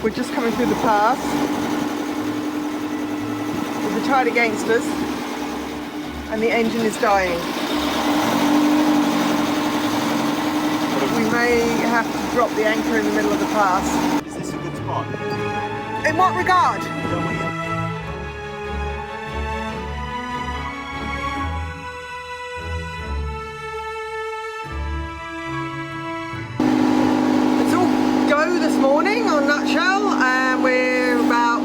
We're just coming through the pass with the tide against us, and the engine is dying. We may have to drop the anchor in the middle of the pass. Is this a good spot? In what regard? It's all go this morning on Nutshell, and we're about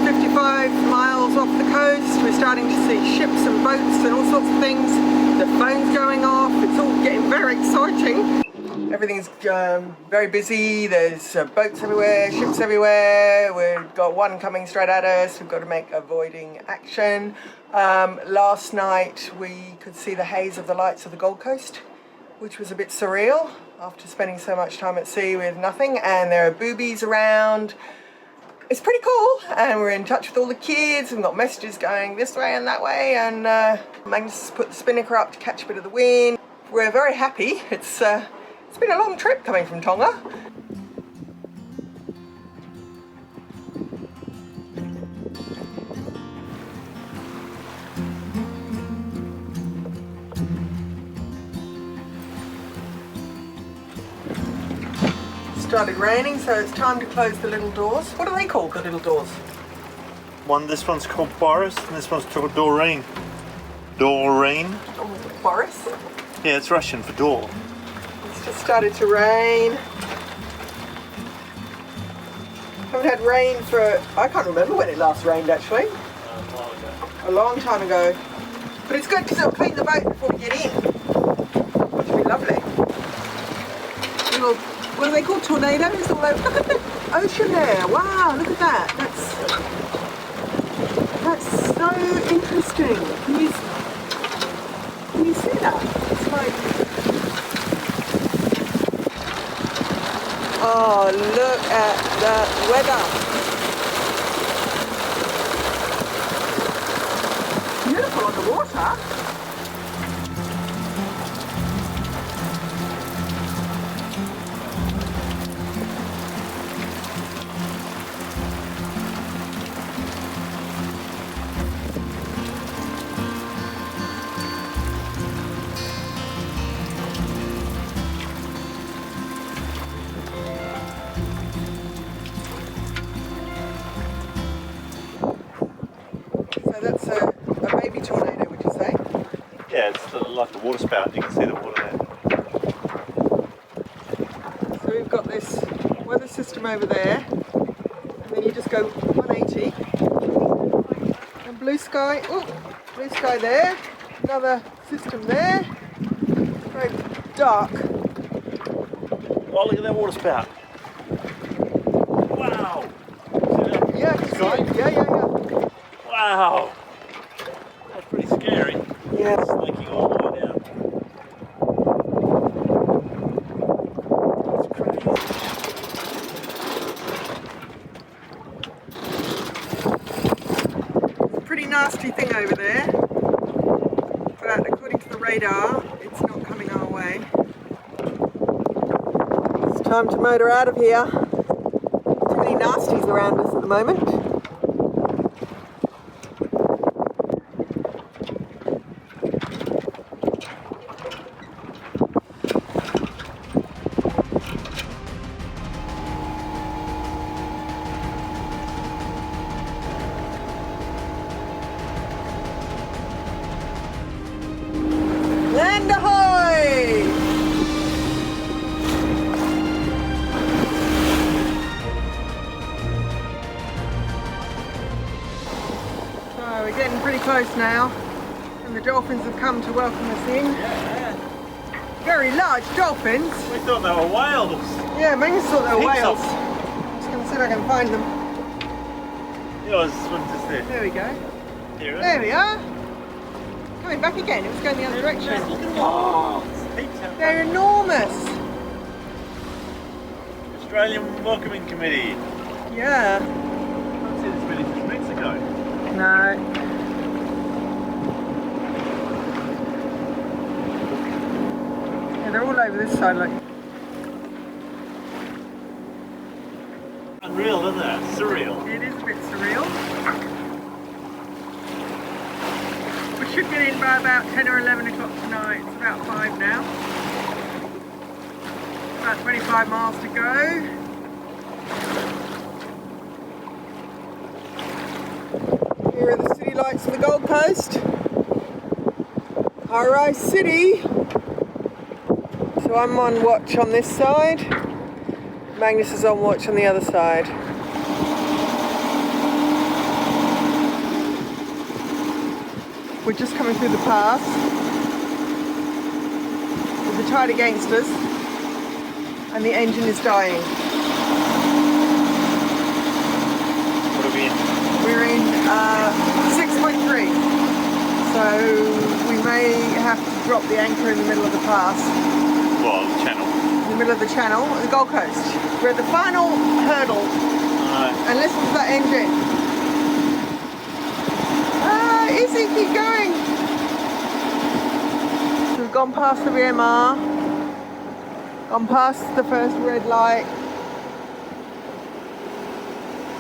55 miles off the coast. We're starting to see ships and boats and all sorts of things. The phone's going off. It's all getting very exciting. Everything's very busy. There's boats everywhere, ships everywhere. We've got one coming straight at us. We've got to make avoiding action. Last night we could see the haze of the lights of the Gold Coast, which was a bit surreal after spending so much time at sea with nothing. And there are boobies around. It's pretty cool, and we're in touch with all the kids. We've got messages going this way and that way, and Magnus has put the spinnaker up to catch a bit of the wind. We're very happy. It's been a long trip coming from Tonga. Started raining, so it's time to close the little doors. What are they called, the little doors? This one's called Boris, and this one's called Doreen. Doreen? Oh, Boris? Yeah, it's Russian for door. It's just started to rain. Haven't had rain for, I can't remember when it last rained actually. A long time ago. But it's good because it'll clean the boat before we get in. Which will be lovely. Little, what are they called? Tornadoes all over. Look at the ocean there. Wow, look at that. That's so interesting. Can you see that? It's like, oh, look at the weather. Beautiful on the water. That's a baby tornado, would you say? Yeah, it's like a water spout. You can see the water there. So we've got this weather system over there, and then you just go 180. And blue sky, oh, blue sky there, another system there. It's very dark. Oh, look at that water spout. Wow! Yeah, I can see it. Yeah. Wow! That's pretty scary. Yeah. It's leaking all the way down. That's crazy. It's a pretty nasty thing over there, but according to the radar, it's not coming our way. It's time to motor out of here. Too many nasties around us at the moment. And ahoy! So we're getting pretty close now, and the dolphins have come to welcome us in. Yeah. Very large dolphins. We thought they were whales. Yeah, Magnus thought they were Heaps whales. of them. Just going to see if I can find them. Yeah, I was just there. There we go. Here, There we are. Coming back again. It was going the other direction. Oh, heaps of them. They're enormous. Australian Welcoming Committee. Yeah. I haven't seen this many since Mexico. No. Yeah, they're all over this side, like. Real, isn't it? Surreal. It is a bit surreal. We should get in by about 10 or 11 o'clock tonight. It's about 5 now. About 25 miles to go. Here are the city lights of the Gold Coast. High-rise city. So I'm on watch on this side. Magnus is on watch on the other side. We're just coming through the pass with the tide against us and the engine is dying. What are we in? We're in 6.3, so we may have to drop the anchor in the middle of the pass. Well, the channel. In the middle of the channel, the Gold Coast. We're at the final hurdle. And listen to that engine. Izzy, keep going. So we've gone past the VMR, gone past the first red light.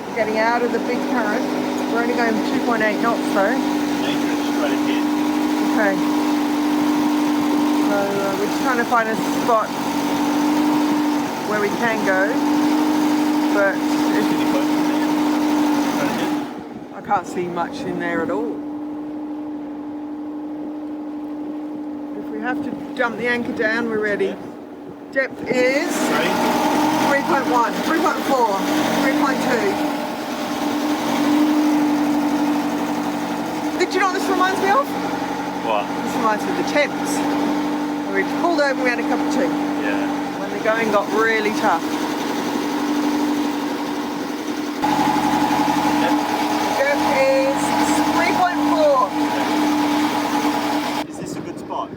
We're getting out of the big current. We're only going 2.8 knots though. Anchor straight ahead. Okay. So we're just trying to find a spot where we can go, but I can't see much in there at all. If we have to dump the anchor down, we're ready. Depth is 3.1, 3.4, 3.2. Do you know what this reminds me of? What? This reminds me of the Thames. We pulled over and we had a cup of tea. Yeah. When the going got really tough. Depth is 3.4. Is this a good spot?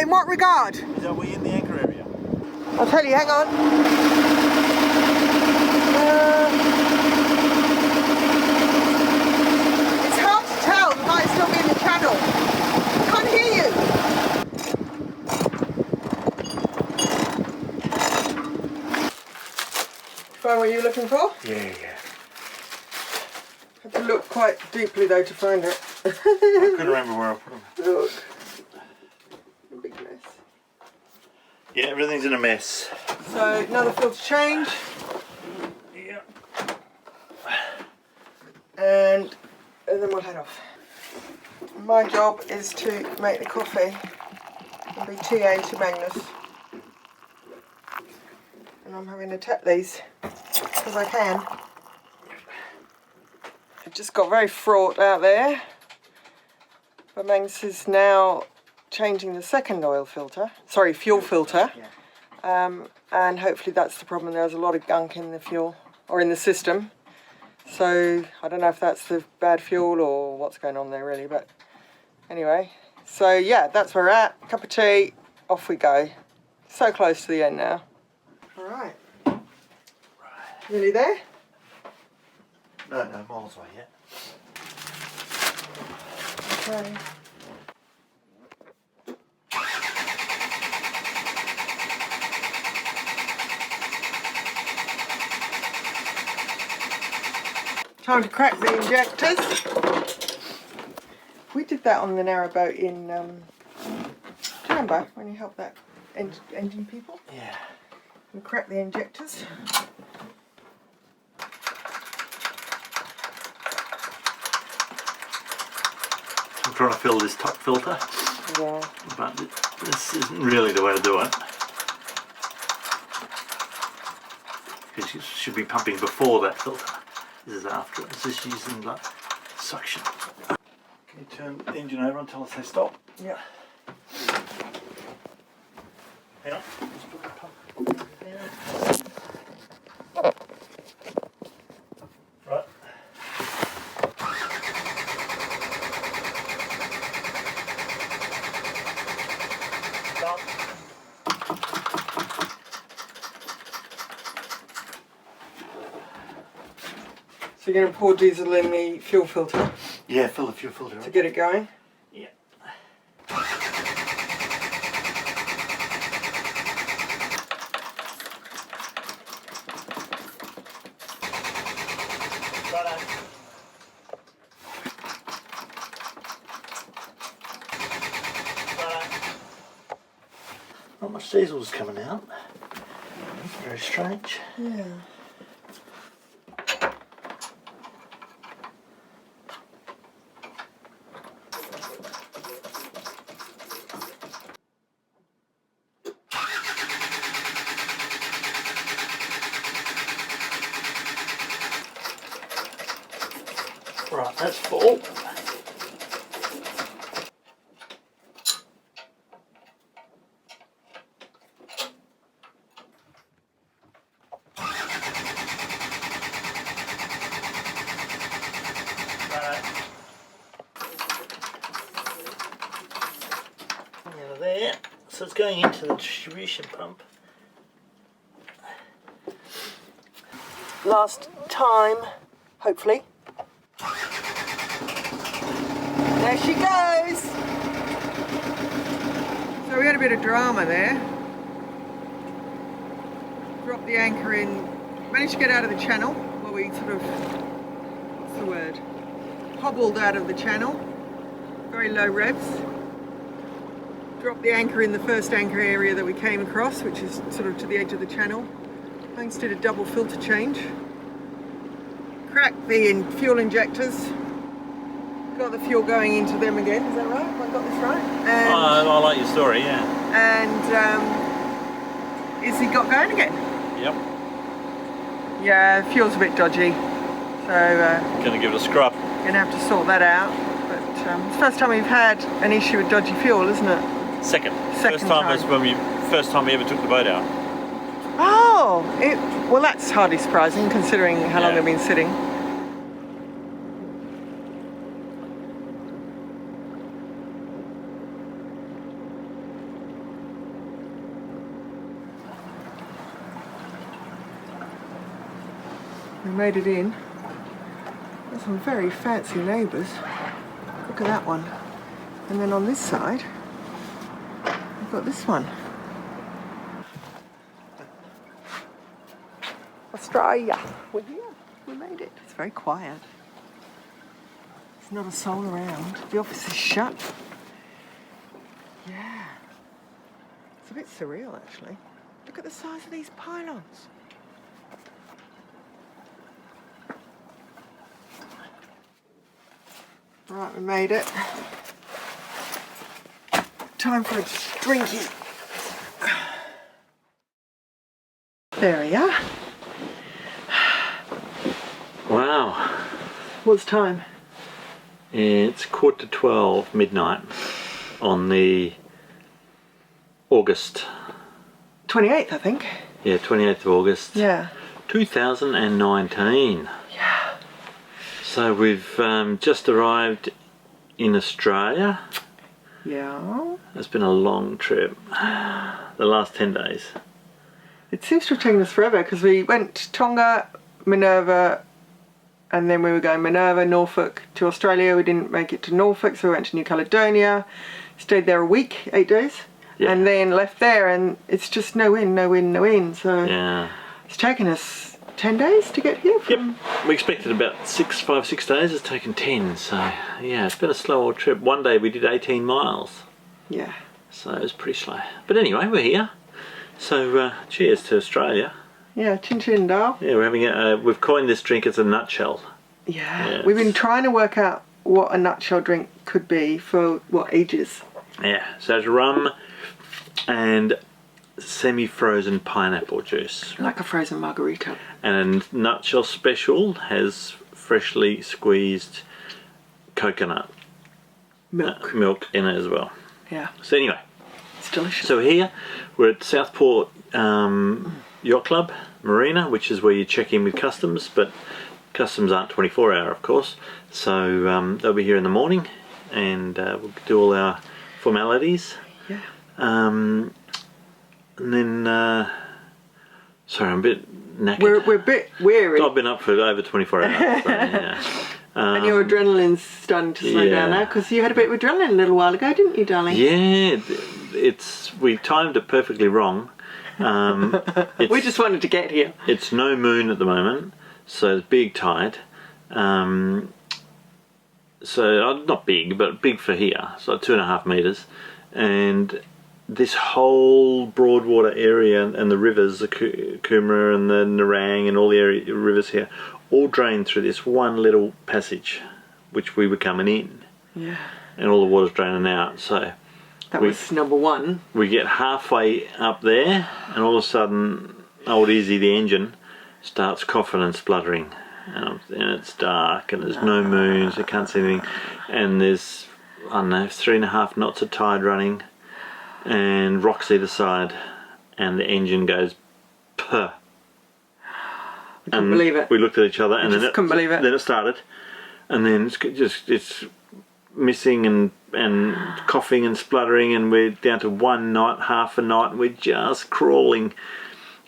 In what regard? Is that we in the anchor area? I'll tell you, hang on. It's hard to tell, we might still be in the channel. I can't hear you. Find what you're looking for? Yeah. Had to look quite deeply though to find it. I couldn't remember where I put them. Look. A big mess. Yeah, everything's in a mess. So another filter change. Yeah. And then we'll head off. My job is to make the coffee and be TA to Magnus. And I'm having to tap these because I can. It just got very fraught out there. But Magnus is now changing the second oil filter, sorry, fuel filter. And hopefully that's the problem. There's a lot of gunk in the fuel or in the system. So I don't know if that's the bad fuel or what's going on there really, but anyway. So yeah, that's where we're at. Cup of tea, off we go. So close to the end now. All right. Nearly there? No, miles away yet. Okay. Time to crack the injectors. We did that on the narrowboat in, do you remember when you helped that engine people? Yeah. We cracked the injectors. I'm trying to fill this top filter. Yeah. But this isn't really the way to do it. Because you should be pumping before that filter. This is after. It's just using like suction. Can you turn the engine over until I say stop? Yeah. Hang on. Just put the pump. Right. Stop. So you're going to pour diesel in the fuel filter Yeah, fill the fuel filter to up. get it going? Yeah. Not much diesel's coming out. Very strange. Yeah. Right, that's full. There, so it's going into the distribution pump. Last time, hopefully. There she goes! So we had a bit of drama there. Dropped the anchor in, managed to get out of the channel. Well, we sort of, what's the word? Hobbled out of the channel. Very low revs. Dropped the anchor in the first anchor area that we came across, which is sort of to the edge of the channel. I just did a double filter change. Cracked the fuel injectors. Got the fuel going into them again, is that right? Have I got this right? And, I like your story, yeah. And Izzy got going again. Yep. Yeah, fuel's a bit dodgy. So Gonna give it a scrub. gonna have to sort that out. But it's the first time we've had an issue with dodgy fuel, isn't it? Second. Second First time time. was when first time we ever took the boat out. Oh, well that's hardly surprising considering how long Yeah. they've been sitting. We made it in. There's some very fancy neighbours. Look at that one. And then on this side, we've got this one. Australia. We're here. We made it. It's very quiet. There's not a soul around. The office is shut. Yeah. It's a bit surreal, actually. Look at the size of these pylons. Right, we made it. Time for a drinky. There we are. Wow. What's time? It's 11:45 midnight on the August. 28th, I think. Yeah, 28th of August. Yeah. 2019. Yeah. So we've just arrived in Australia. Yeah. It's been a long trip. The last 10 days. It seems to have taken us forever because we went Tonga, Minerva, and then we were going Minerva, Norfolk to Australia. We didn't make it to Norfolk, so we went to New Caledonia. Stayed there a week, 8 days. Yeah. And then left there, and it's just no wind, no wind, no wind. So Yeah. it's taken us 10 days to get here from... Yep. We expected about 5, 6 days. It's taken 10. So yeah, it's been a slow old trip. One day we did 18 miles. Yeah. So it was pretty slow. But anyway, we're here. So cheers to Australia. Yeah, chin chin dal. Yeah, we're having we've coined this drink as a nutshell. Yeah. Yeah, We've been it's- trying to work out what a nutshell drink could be for what ages. Yeah, so it's rum and semi-frozen pineapple juice. Like a frozen margarita. And a nutshell special has freshly squeezed coconut Milk. milk in it as well. Yeah. So anyway, It's delicious. so here we're at Southport Yacht Club Marina, which is where you check in with customs, but customs aren't 24-hour, of course. So they'll be here in the morning, and we'll do all our formalities. Yeah. And then, sorry, I'm a bit knackered. We're a bit weary. I've been up for over 24 hours. So, yeah. And your adrenaline's starting to slow down yeah. now because you had a bit of adrenaline a little while ago, didn't you, darling? Yeah, we timed it perfectly wrong. We just wanted to get here. It's no moon at the moment, so it's big tide. So not big, but big for here, so 2.5 metres, and this whole Broadwater area and the rivers, the Coomera and the Nerang and all the rivers here, all drain through this one little passage, which we were coming in. Yeah. And all the water's draining out. So that was number one. We get halfway up there, and all of a sudden, old Izzy, the engine, starts coughing and spluttering. And it's dark, and there's no moon, so you can't see anything. And there's, I don't know, 3.5 knots of tide running, and rocks either side, and the engine goes puh. Couldn't believe it. We looked at each other, and then couldn't believe it. Then it started, and then it's missing and coughing and spluttering, and we're down to 1 knot, half a knot, and we're just crawling.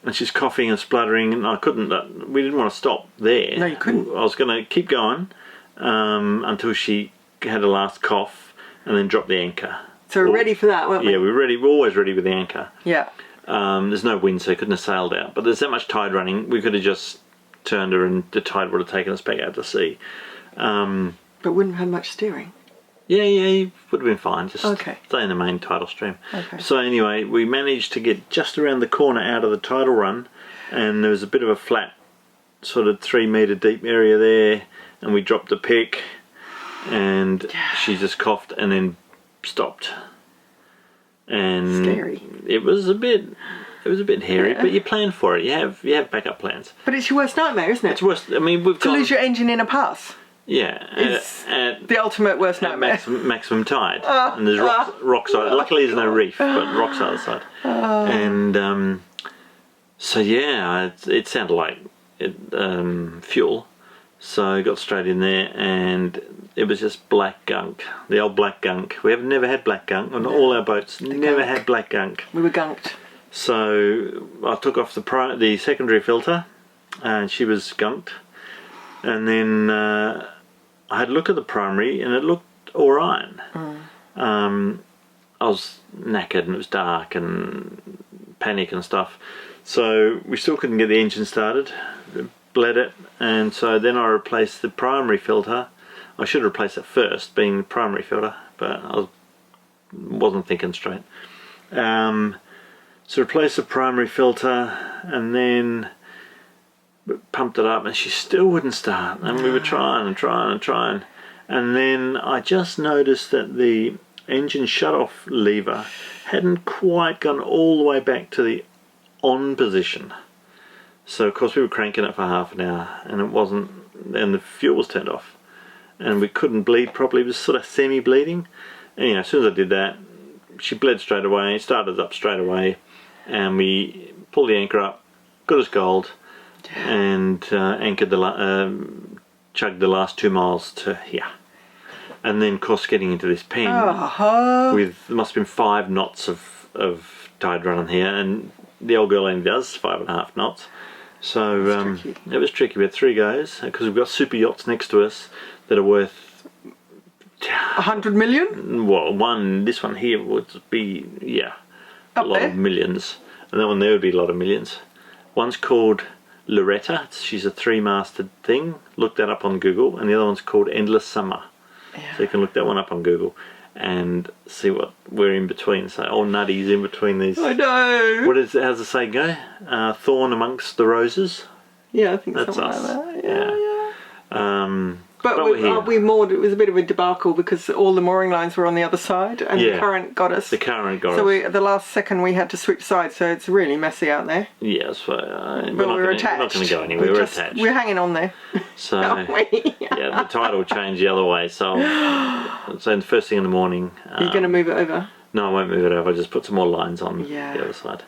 And she's coughing and spluttering, and I couldn't. We didn't want to stop there. No, you couldn't. I was going to keep going until she had a last cough, and then drop the anchor. So we're ready for that, weren't we? Yeah, we're ready. We're always ready with the anchor. Yeah. There's no wind, so I couldn't have sailed out. But there's that much tide running. We could have just turned her, and the tide would have taken us back out to sea. But wouldn't have had much steering. Yeah, you would have been fine. Just okay. Stay in the main tidal stream. Okay. So anyway, we managed to get just around the corner out of the tidal run, and there was a bit of a flat, sort of 3 metre deep area there, and we dropped the pick, and she just coughed and then stopped. And scary. It was a bit hairy, but you plan for it. You have backup plans. But it's your worst nightmare, isn't it? It's worse. I mean, we've got to lose your engine in a pass. Yeah, it's at the ultimate worst nightmare. Maximum tide, and there's rocks side. Luckily, there's no reef, but rocks either side. And so yeah, it sounded like fuel. So I got straight in there, and it was just black gunk. The old black gunk. We have never had black gunk on all our boats. Never had black gunk. We were gunked. So I took off the secondary filter, and she was gunked. And then I had a look at the primary, and it looked alright. I was knackered, and it was dark and panic and stuff. So we still couldn't get the engine started, bled it, and so then I replaced the primary filter. I should have replaced it first, being the primary filter, but I wasn't thinking straight. So replaced the primary filter, and then pumped it up, and she still wouldn't start, and we were trying, and then I just noticed that the engine shut-off lever hadn't quite gone all the way back to the on position. So of course we were cranking it for half an hour, and it wasn't, and the fuel was turned off, and we couldn't bleed properly. It was sort of semi-bleeding. And as soon as I did that, she bled straight away, started up straight away, and we pulled the anchor up, good as gold, and anchored chugged the last 2 miles to here. And then of course getting into this pen with, there must have been 5 knots of tide running here, and the old girl only does 5.5 knots. So it was tricky. We had 3 goes, because we've got super yachts next to us that are worth 100 million? Well, this one here would be, Up a lot there? of millions. And that one there would be a lot of millions. One's called Loretta, she's a 3-masted thing, look that up on Google, and the other one's called Endless Summer. So you can look that one up on Google and see what we're in between. So old Nutty's in between these. I know. How's the saying go? Thorn amongst the roses. Yeah, I think That's something us. like that. Yeah. But we moored. It was a bit of a debacle because all the mooring lines were on the other side, and the current got us. The current got us. So the last second we had to switch sides. So it's really messy out there. Yeah, so but we're attached. We're not going to go anywhere. We're attached. We're hanging on there. So aren't we? yeah, the tide will change the other way. So the first thing in the morning. Are you going to move it over? No, I won't move it over. I'll just put some more lines on the other side.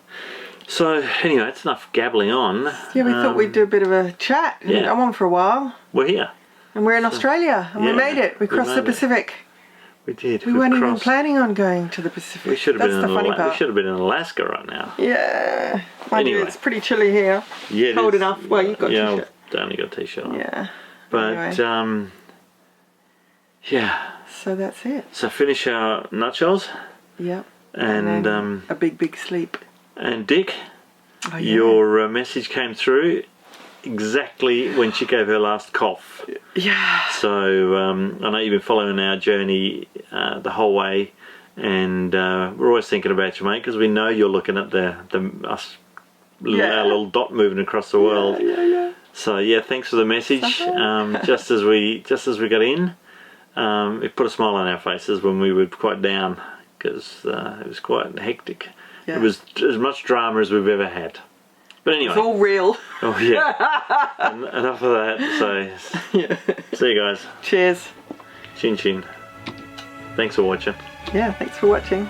So anyway, it's enough gabbling on. Yeah, we thought we'd do a bit of a chat. Yeah. I'm on for a while. We're here. And we're in Australia, and we made it. We crossed the Pacific. We did. We weren't even planning on going to the Pacific. We should have been in Alaska right now. Yeah. Mind you, Anyway. it's pretty chilly here. Yeah, it cold is. enough. Well, you've got a t-shirt. I've only got a t-shirt on. Yeah. But Anyway. yeah. So that's it. So finish our nutshells. Yep. And then a big sleep. And Dick, Oh, yeah. your message came through exactly when she gave her last cough. Yeah. So I know you've been following our journey the whole way, and we're always thinking about you, mate, because we know you're looking at us, our little dot moving across the world. Yeah. So yeah, thanks for the message. Just as we got in, it put a smile on our faces when we were quite down, because it was quite hectic. Yeah. It was as much drama as we've ever had. But anyway, It's all real. oh yeah, enough of that. So see you guys. Cheers. Chin chin. Thanks for watching. Yeah, thanks for watching.